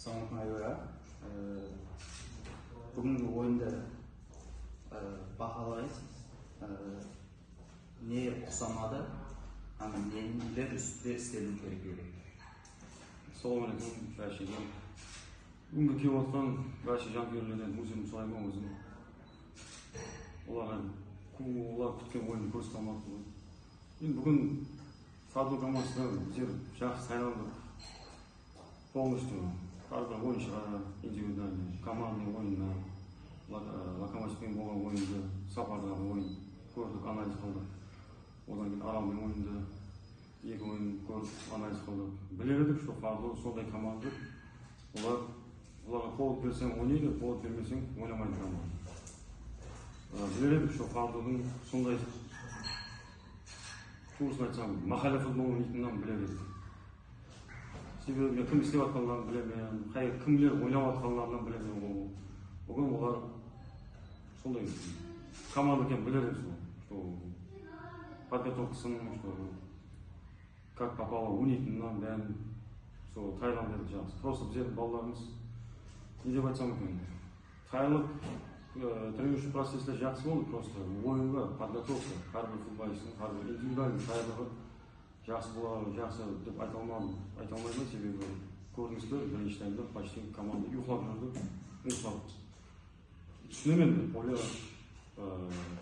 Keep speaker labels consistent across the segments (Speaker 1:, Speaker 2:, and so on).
Speaker 1: Ассалаумағалейкум Айбара. Бүгінгі ойынды бағалайсыз. Не ұқсамады, нелер үстінде істелу керек еді?
Speaker 2: Ассалаумағалейкум, Рашиден. Бүгінгі келіп отқан Рашид жанкүйерлерден өзім сұраймын өзім. Олар күткен ойынды көрсете алмады ғой. Енді бүгін Садо командасына біздер жақсы сайландық. Полностью әрбір ойыншыға, индивидуальный, командный ойынына, Локомотивпен болған ойынды, сапардағы ойын көрдік, анализ қылдық. Одан кейін Аралмен ойынды, екі ойын көрдік, анализ қылдық. Білердік, что Фардо сондай команда. Оларға повод берсең ойнайды, повод бермесең ойнамайды команда. Білердік, что Фардоның сондай, туысын айтсам, махалля футболын дейтінен білердік. Себебі кім істеп атқанларын білемін, кімлер ойнап атқанларынан білемін. Бүгін олар сондай команда екен білердік, что подготовкасын, что как попало ойнайтынынан бәрін Таиланд еді жақсы. Просто біздердің балаларымыз не деп айтсам екен, тайлық тренирующий процесстер жақсы болды, просто ойынға подготовка, әрбір футболисттің, әрбір индивидуальный тайлығы жақсы болады, жақсы деп айта алмаймын, себебі көрдіңіздер, бірінші таймда почти команда ұйықтап жүрді, ұйықтап. Түсінемін, поле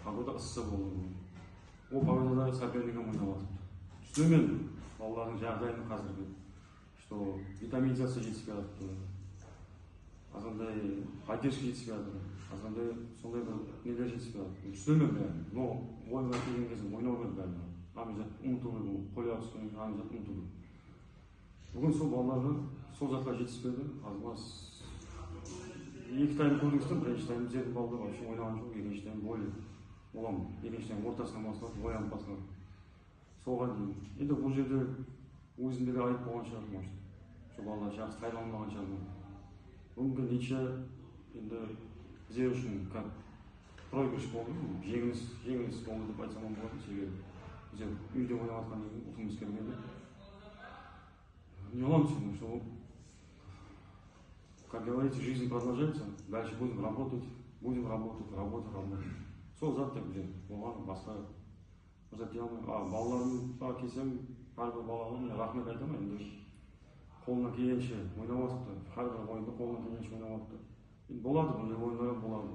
Speaker 2: погода ыссы болды. Ол погодада сопернигім ойнап жатыр. Түсінемін, балалардың жағдайын қазіргі, что витаминизация жетіспей жатыр, азандай поддержка жетіспей жатыр, азандай сондай бір нелер жетіспей жатыр. Түсінемін бәрін, но ойынға келген кезде ойнау керек бәрін. Амизат ұмытылды, қолға түскен амизат ұмытылды. Бүгін сол балаларға сол жаққа жетіспеді. Азмас екі тайм көрдіңіздер, бірінші тайм біздердің балалар вообще ойнаған жоқ, екінші тайм более боламын. Екінші тайм ортасынан бастап, оянып бастап. Соған дейін. Енді бұл жерде өзімде де айып болған шығар, может. Сол балалар жақсы тайланбаған шығар. Бүгінгі ниче енді біздер үшін как проигрыш болды, жеңіліс болды деп айтсам болады, себебі біздер үйде ойнап жатқаннан кейін ұтымыз келмеді. Не уламся, что, как говорится, жизнь продолжается, дальше будем работать. Сол зат деп біздер оған басқа зат дей алмаймын. Балаларымға келсем, әрбір балаға мен рахмет айтамын, енді қолына келгенше ойнап жатты, әрбір ойында қолына келгенше ойнап жатты. Енді болады, бұндай ойындар болады.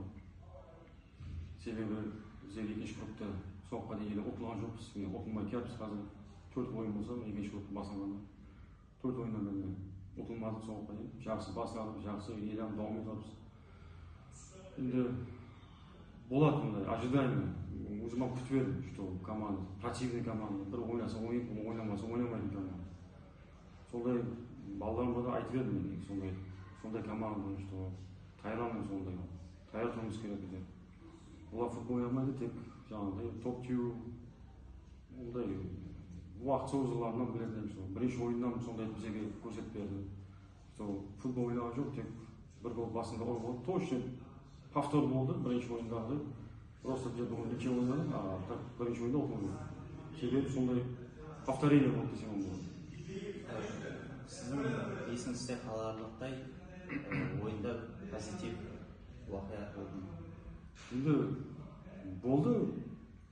Speaker 2: Себебі біздер екінші группта соққа дейін ұтылған жоқпыз, ұтылмай келіппіз қазір. 4 ойын болса, екінші группты басылғанда 4 ойыннан ұтылмадық соққа дейін. Жақсы басылып, жақсы елем дауым етіппіз. Енді болады мұндай, ожидание. Өзім күтіп едім, что команда, противный команда, бір ойнаса ойнайды, ойнамаса ойнамайды команда. Сондай балаларымға да айтып едім, сондай команда, что Таиландның сондай. Таиландымыз керек біздер. Олар футбол ойнамайды, тек жаңағыдай топ теу, ондай уақыт созылғаннан білетін, что бірінші ойыннан сондай бізге көрсетіп берді. Что футбол ойнаған жоқ, тек бір гол басында ой болды. Точно повтор болды бірінші ойындағыдай. Просто где бүгін ничего ойнады, а так бірінші ойында ұтылды. Себебі сондай повторение болды десем болады.
Speaker 1: Сіздің есіңізде қаларлықтай ойында позитив уақият болды.
Speaker 2: Енді болды,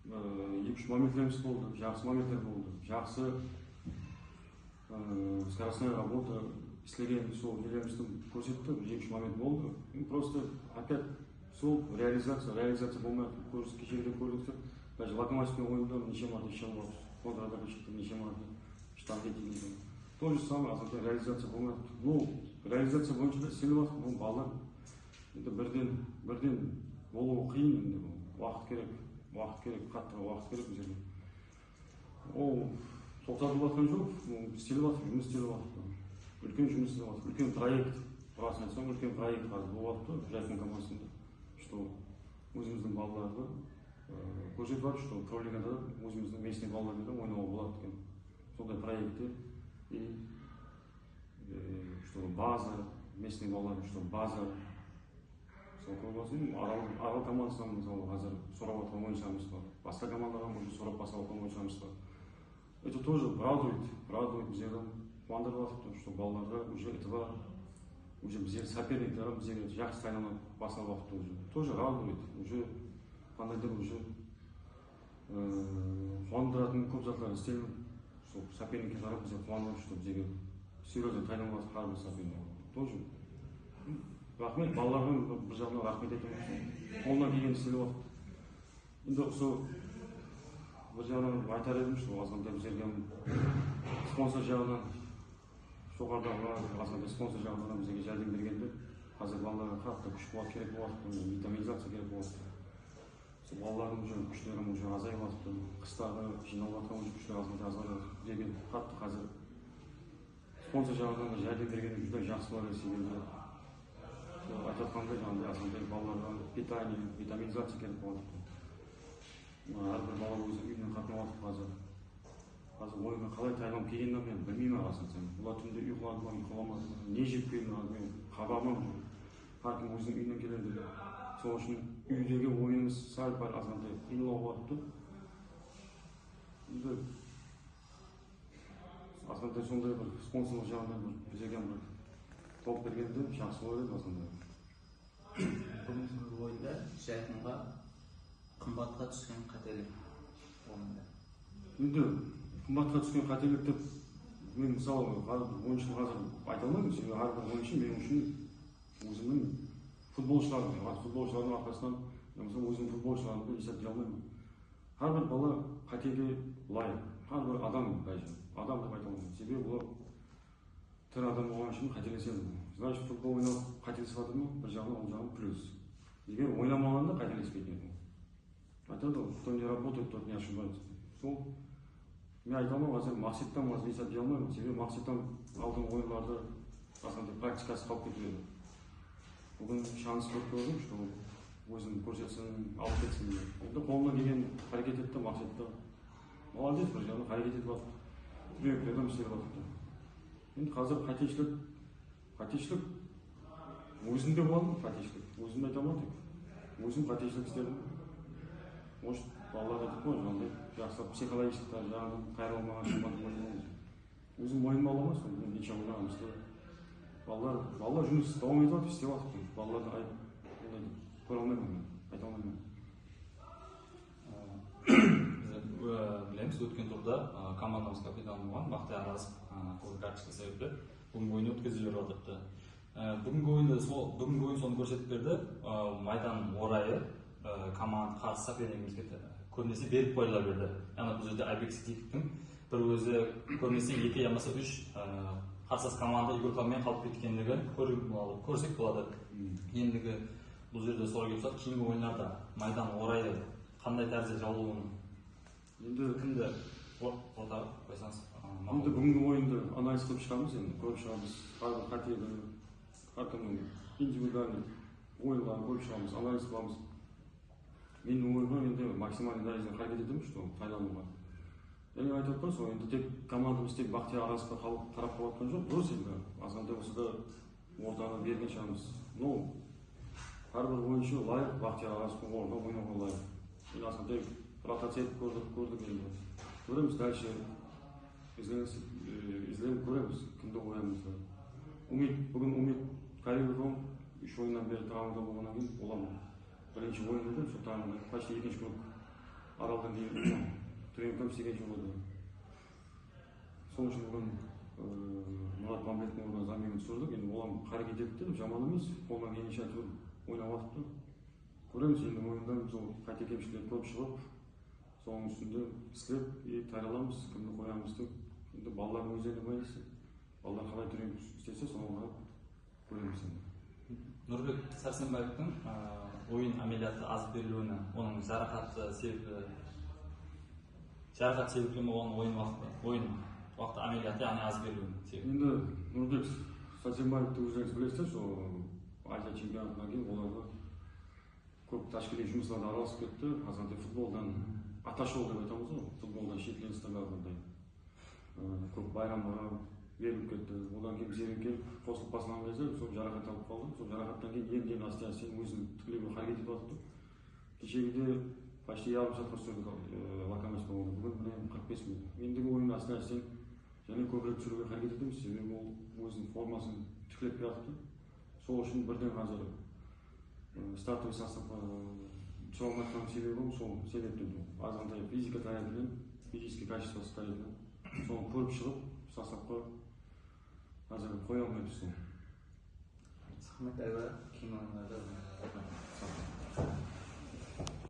Speaker 2: 2-3 моменттеріміз болды, жақсы моменттер болды, жақсы скоростная работа, істеген сол нелерімізді көрсетті, 2-3 момент болды. Просто опять сол реализация болмайды, кешегіден көрдік. Даже Локомотивпен ойында неше марта шамбап, контратака шықты, неше марта штанга тигізді. То же самое, азырда реализация болмайды. Ну, реализация бойынша да істеліп жатыр, бұл балалар. Енді бірден болуы қиын, енді уақыт керек, қатты уақыт керек біздерге. Ол тоқтатылып жатқан жоқ, істеліп жатыр, жұмыс істеліп жатыр. Үлкен жұмыс істеліп жатыр, үлкен проект, расын айтсам, үлкен проект қазір болып жатыр, Жайқын командасында, что өзіміздің балаларды көрсетіп жатыр, что пролигада өзіміздің местный балалармен ойнауға болады екен. Сондай проекті и что база, местный балалар, что база. Арал командасынан мысалы қазір сұрап жатқан ойыншымыз бар. Басқа командаға может сұрап басқа ойыншымыз бар. Это тоже радует біздерді қуандырып жатыр, что балаларға уже этого уже бізге соперниктер бізге жақсы тайнала басқан уақытта уже тоже радует, уже қандайдыр уже қуандыратын көп заттар істедім. Сол соперникке қарап бізге қуанып, что бізге серьезно тайнала басқан бір соперник тоже. Рахмет, балаларға бір жағынан рахмет айтамын. Қолынан келгенді істеп жатыр. Енді сол бір жағынан айтар едім, что азғантай бізге спонсор жағынан жоғарыдағы азғантай спонсор жағынан бізге жәрдем бергенде, қазір балаларға қатты күш қуат керек болады, витаминизация керек болады. Сол балалардың уже күштері уже азайып жатыр. Қыстағы жиналып жатқан уже күштер азғантай азайып деген қатты қазір спонсор жағынан жәрдем бергенде жүз жақсы болады себебі айтатқандай жаңағыдай азғантай балаларға питание, витаминизация керек болады. Әрбір бала өзі үйінен қатынап жатыр қазір. Қазір ойынға қалай тайғанып келгенін мен білмеймін арасын сен. Бұлар түнде ұйқылады ма, ұйқыламады ма, не жеп келді мен хабарым жоқ. Әркім өзінің үйінен келеді. Сол үшін үйдегі ойынымыз сәл-пәл азғантай қиындау болады. Енді азғантай сондай бір спонсорлық жағынан бізге бір топ бергенде жақсы болады азғантай.
Speaker 1: Бүгінгі ойында Жайқынға қымбатқа түскен қателік орында.
Speaker 2: Енді қымбатқа түскен қателік деп мен мысалы ойыншыны қазір айта алмаймын, себебі әрбір ойыншы мен үшін өзімнің футболшылардың арқасынан мысалы өзімнің футболшыларымды есептей алмаймын. Әрбір бала қатеге лайық, әрбір адам деп айта алмаймын, себебі олар тірі адам болған үшін қателеседі. Значит, футбол ойнап қателесіп жатыр ма? Бір жағынан ол жағын плюс. Егер ойнамағанда қателеспейтін еді. Айтады ғой, кто не работает, тот не ошибается. Сол мен айта алмаймын, қазір мақсаттан қазір есептей алмаймын, себебі мақсаттан алдыңғы ойындарды азғантай практикасы қалып кетіп еді. Бүгін шанс көп көрдім, что өзін көрсетсін, алып кетсін деп. Енді қолынан келген әрекет етті, мақсатта молодец, бір жағынан әрекет етіп жатыр. Тренерлерден істеп жатыр. Енді қазір қателік өзінде болған қателік. Өзімді айта алмадым. Өзім қателік істедім. Может, балалар айтып қой, жаңағыдай жақсы психологический жағынан қайрылмаған шамадан өзім мойныма ала алмайсың, мен неше ойлағанымыз балалар жұмыс давам етіп жатыр, істеп жатыр. Балаларды көре алмаймын, айта алмаймын.
Speaker 3: Білеміз, өткен турда командамыз капитаны болған Бақтияр Аразов қызыл карточка себепті бүгінгі ойын өткізіп жатырды. Бүгінгі ойын соны көрсетіп берді. Майдан орайы команда қарсы сопернигімізге көбінесе беріп қойыла берді. Яғни бұл жерде Айбек Сидиковтың бір өзі көбінесе 2 ямаса 3 қарсылас команда игрокармен қалып кеткендігі көрсек болады. Ендігі бұл жерде сұрақ келіп жатыр, кейінгі ойындарда Майдан орайы қандай тәрізде жаулауын
Speaker 2: енді
Speaker 3: кімді орта қойсаңыз?
Speaker 2: Енді бүгінгі ойынды анализ қылып шығамыз, енді көріп шығамыз. Әрбір қатені, әркімнің индивидуальный ойынға көріп шығамыз, анализ қыламыз. Менің ойыма енді максимальный дәрежеде қарекет етемін, что тайлануға. Енді айтып отқан сол, енді тек командамыз тек Бақтияр Аразовқа қарап қалып жоқ, дұрыс енді азғантай осыда ортаны берген шығамыз. Но әрбір ойыншы лайық Бақтияр Аразовтың орнына ойнауға лайық. Енді азғантай ротация етіп көрдік енді. Көреміз дальше izleyip көреміз, кімді қоямыз. Бүгін Умит Каримов 3 ойыннан бері травмада болғаннан кейін оламын. Бірінші ойын еді, сол травмада почти екінші күн аралдан кейін тренерден істеген жолы. Сол үшін бүгін Мұрат Мамбеттің орнына заменаны түсірдік. Енді олам қарекет етті, жаман емес, қолынан келгенше айтып ойнап жатты. Көреміз енді ойында сол қате кемшіліктер көп шығып, соның үстінде істеп, тайраламыз, кімді қоямыз деп. Енді балалардың өздеріне байланысты. Балалар қалай тренинг істесе, соған қарап көреміз енді.
Speaker 3: Нұрбек Сәрсенбаевтың ойын амелияты аз берілуіне, оның жарақат себепті болған ойын уақыты амелияты яғни аз берілуіне себеп.
Speaker 2: Енді Нұрбек Сәрсенбаевты өздеріңіз білесіздер, сол Азия чемпионатынан кейін оларға көп тәшкілі жұмыстарда араласып кетті. Азғантай футболдан аташол деп айтамыз ғой, футболдан шетленістігі арқандай. Көп байрамға беріліп кетті. Одан кейін бізге келіп қосылып басылған кезде сол жарақат алып қалды. Сол жарақаттан кейін енді астен өзін тікелей қарекет етіп жатты. Кешегіде почти ярым сағатқа түсірді Локомотив ойны. Бүгін міне 45 минут. Ендігі ойын астен және көбірек түсіруге қарекет етеміз, себебі ол өзінің формасын тікелеп жатты. Сол үшін бірден қазір стартовый составқа шыға алмайатқан себебім сол себептен азғантай физика тарапынан, физический качествосы тарапынан соны көріп шығып составқа қазір қоя алмай тұрсың.
Speaker 1: Рахмет, кейін ойындарда